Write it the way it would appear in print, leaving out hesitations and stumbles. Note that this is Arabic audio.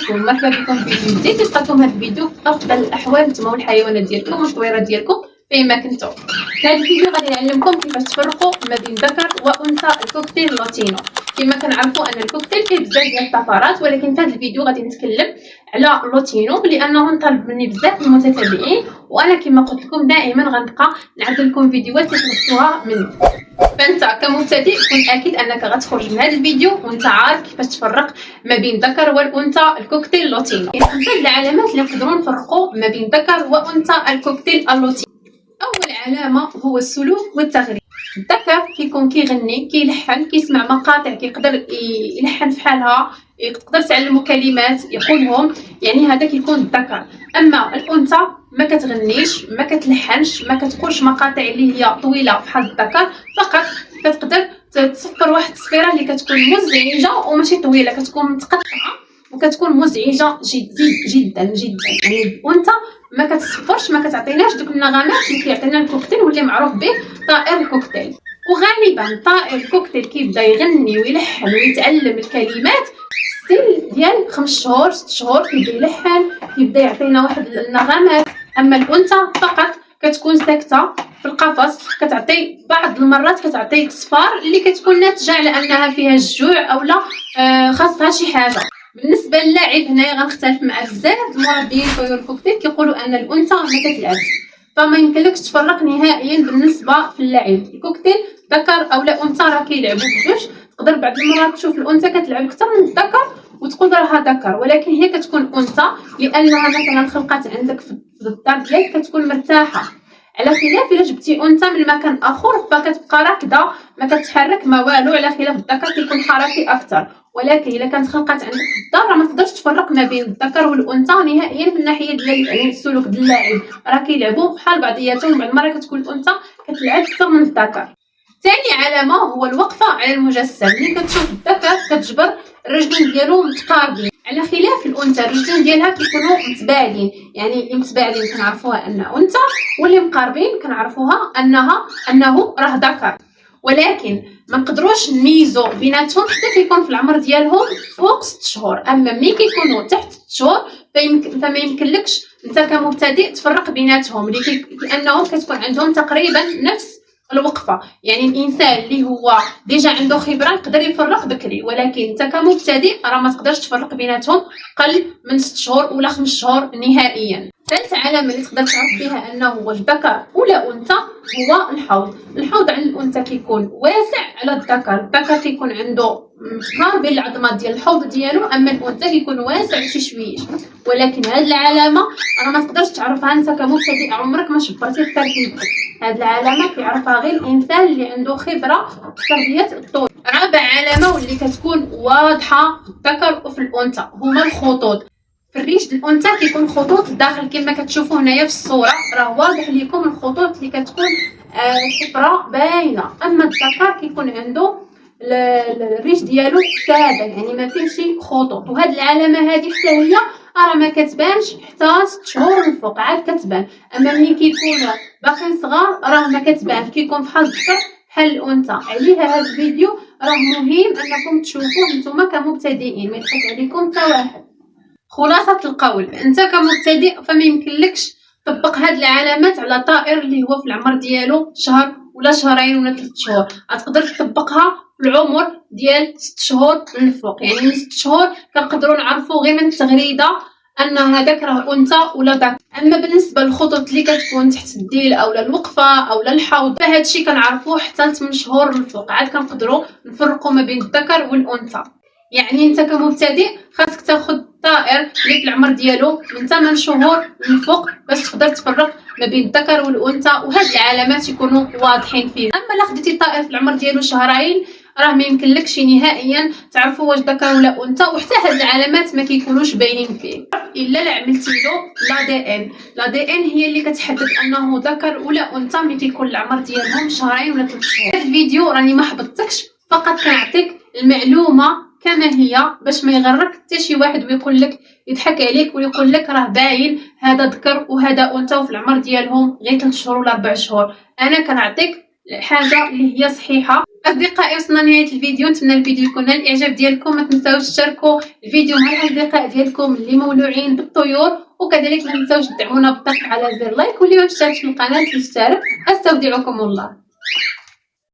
عليكم، مرحبا بكم في فيديو جديد. لقيتكم هذا الفيديو في افضل الاحوال نتوما والحيوانات ديالكم والطويره ديالكم فيما كنتو. في هذا الفيديو غادي نعلمكم كيفاش تفرقوا ما بين ذكر وانثى الكوكتيل لاتينو. كما كنعرفوا ان الكوكتيل فيه بزاف ديال الطفرات، ولكن في هذا الفيديو غادي نتكلم على لاتينو لانه طلب مني بزاف المتتابعين، وانا كما قلت لكم دائما غنبقى نعدل لكم فيديوهات تطلبوها مني. فانت كمبتدئ كن اكيد انك غتخرج من هذا الفيديو وانت عارف كيفاش تفرق ما بين الذكر والانثى الكوكتيل لاتينو. كاين خمسه العلامات اللي نقدروا نفرقوا ما بين الذكر وانثى الكوكتيل اللاتينو. اول علامه هو السلوك والتغريد. الذكر كيكون كيغني، كيلحن، كيسمع مقاطع، كيقدر يلحن في حالها، يقدر تعلموا كلمات يقولهم، يعني هذا كيكون الذكر. اما الانثى ما كتغنيش، ما كتلحنش، ما كتقولش مقاطع اللي هي طويله بحال الذكر، فقط كتقدر تصفر واحد التصفيره اللي كتكون مزعجه وماشي طويله، كتكون متقطعه وكتكون مزعجه جدا جدا. يعني الانثى ما كتصفرش، ما كتعطيناش دوك النغمات اللي كيعطينا الكوكتيل واللي معروف به طائر الكوكتيل. وغالبا طائر الكوكتيل كيبدا يغني ويلحن ويتعلم الكلمات ستيل ديال 5 شهور 6 شهور، كيبدا يلحن، كيبدا يعطينا واحد النغمات. اما الانثى فقط كتكون ساكته في القفص، كتعطي بعض المرات كتعطي تصفار اللي كتكون ناتجه على انها فيها الجوع او لا خاصها شي حاجه. بالنسبه للاعب هنايا غنختلف مع بزاف المربيين في الكوكتيل، كيقولوا ان الانثى ما كتلعبش، فما يمكنلكش تفرق نهائيا بالنسبه في اللعب. الكوكتيل ذكر او لا انثى راه كيلعبوا بجوج. تقدر بعض المرات تشوف الانثى كتلعب اكثر من الذكر وتقول راها ذكر، ولكن هي كتكون انثى لانها مثلا خلقات عندك في الدار ديالك كتكون مرتاحه، على خلاف الا جبتي انثى من مكان اخر فكتبقى راكده ما كتحرك ما والو، على خلاف الذكر كيكون حركي اكثر. ولكن الا كانت خلقات عندك في الدار ما تقدرش تفرق ما بين الذكر والانثى نهائيا من الناحيه ديال يعني السلوك ديال اللاعب، راه كيلعبوا بحال بعضياتهم. بعض المرات كتكون الانثى كتلعب اكثر من الذكر. ثاني علامه هو الوقفه على المجسم. ملي كتشوف الذكر كتجبر الرجلين ديالو متقاربين، على خلاف الانثى الرجلين ديالها كيكونوا متباعدين. يعني اللي متباعدين كنعرفوها انها انثى، واللي مقاربين كنعرفوها انه راه ذكر. ولكن ما نقدروش نميزو بيناتهم حتى كيكون في العمر ديالهم فوق 6 شهور. اما ملي كيكونوا تحت 6 شهور فما يمكنلكش انت كمبتدئ تفرق بيناتهم، لانهم كتكون عندهم تقريبا نفس الوقفه. يعني الانسان اللي هو ديجا عنده خبره يقدر يفرق بكري، ولكن انت كمبتدئ راه ما تقدرش تفرق بيناتهم قل من 6 شهور ولا 5 شهور نهائيا. ثالث علامه اللي تقدر تعرف بها انه هو ذكر ولا انثى هو الحوض. الحوض عند الانثى كيكون واسع على الذكر. الذكر كيكون عنده متقارب بين العظمات ديال الحوض ديالو، اما الانثى كيكون واسع شي شويش. ولكن هاد العلامه راه ما تقدرش تعرفها انت كمبتدئ، عمرك ما شبرتي التركيب. هاد العلامه كيعرفها غير الانسان اللي عنده خبره في تربيه الطيور. رابع علامه واللي كتكون واضحه في الذكر وفي الانثى هما الخطوط. في الريش الانثى كيكون خطوط الداخل كما كتشوفوا هنايا في الصوره، راه واضح لكم الخطوط اللي كتكون صفراء باينه. اما الذكر كيكون عنده الريش ديالو ساده، يعني ما فيهش خطوط. وهاد العلامه هذه حتى هي راه ما كتبانش حتى 6 شهور من فوق عاد كتبان. اما ملي كيكونوا باقيين صغار راه ما كتبان، كيكون بحال الذكر بحال الانثى. عليها هذا الفيديو راه مهم انكم تشوفوه نتوما كمبتدئين، ما يضحك عليكم حتى واحد. خلاصة القول، انت كمبتدئ فما يمكنلكش تطبق هاد العلامات على طائر اللي هو في العمر ديالو شهر ولا شهرين ولا 3 شهور. غتقدر تطبقها في العمر ديال 6 شهور من الفوق. يعني من 6 شهور كنقدروا نعرفوا غير من التغريده ان هذاك راه انثى ولا ذكر. اما بالنسبه للخطوط اللي كتكون تحت الديل او الوقفه او الحوض فهاد الشيء كنعرفوه حتى ل 8 شهور من الفوق، عاد كنقدروا نفرقوا ما بين الذكر والانثى. يعني انت كمبتدئ خاصك تاخذ طائر اللي في العمر ديالو من 8 شهور للفوق باش تقدر تفرق ما بين الذكر والانثى، وهاد العلامات يكونوا واضحين فيه. اما لا خديتي طائر في العمر ديالو شهرين راه ما يمكنلكش نهائيا تعرفوا واش ذكر ولا انثى، وحتى هاد العلامات ما كيكونوش باينين فيه الا لا عملتي له لا دي ان هي اللي كتحدد انه ذكر ولا انثى ملي كيكون العمر ديالهم شهرين ولا 3 شهور. هاد الفيديو راني ما حبطتكش، فقط كنعطيك المعلومه كما هي باش ما يغرك حتى شي واحد ويقول لك يضحك عليك ويقول لك راه باين هذا ذكر وهذا انثى وفي العمر ديالهم غير 3 شهور ولا 4 شهور. انا كنعطيك حاجه اللي هي صحيحه. اصدقائي وصلنا لنهايه الفيديو، نتمنى الفيديو يكون نال الاعجاب ديالكم. ما تنساوش تشاركوا الفيديو مع الاصدقاء ديالكم اللي مولوعين بالطيور، وكذلك ما تنساوش تدعمونا بالضغط على زر لايك، واللي ما مشتركش في القناه يشترك. استودعكم الله.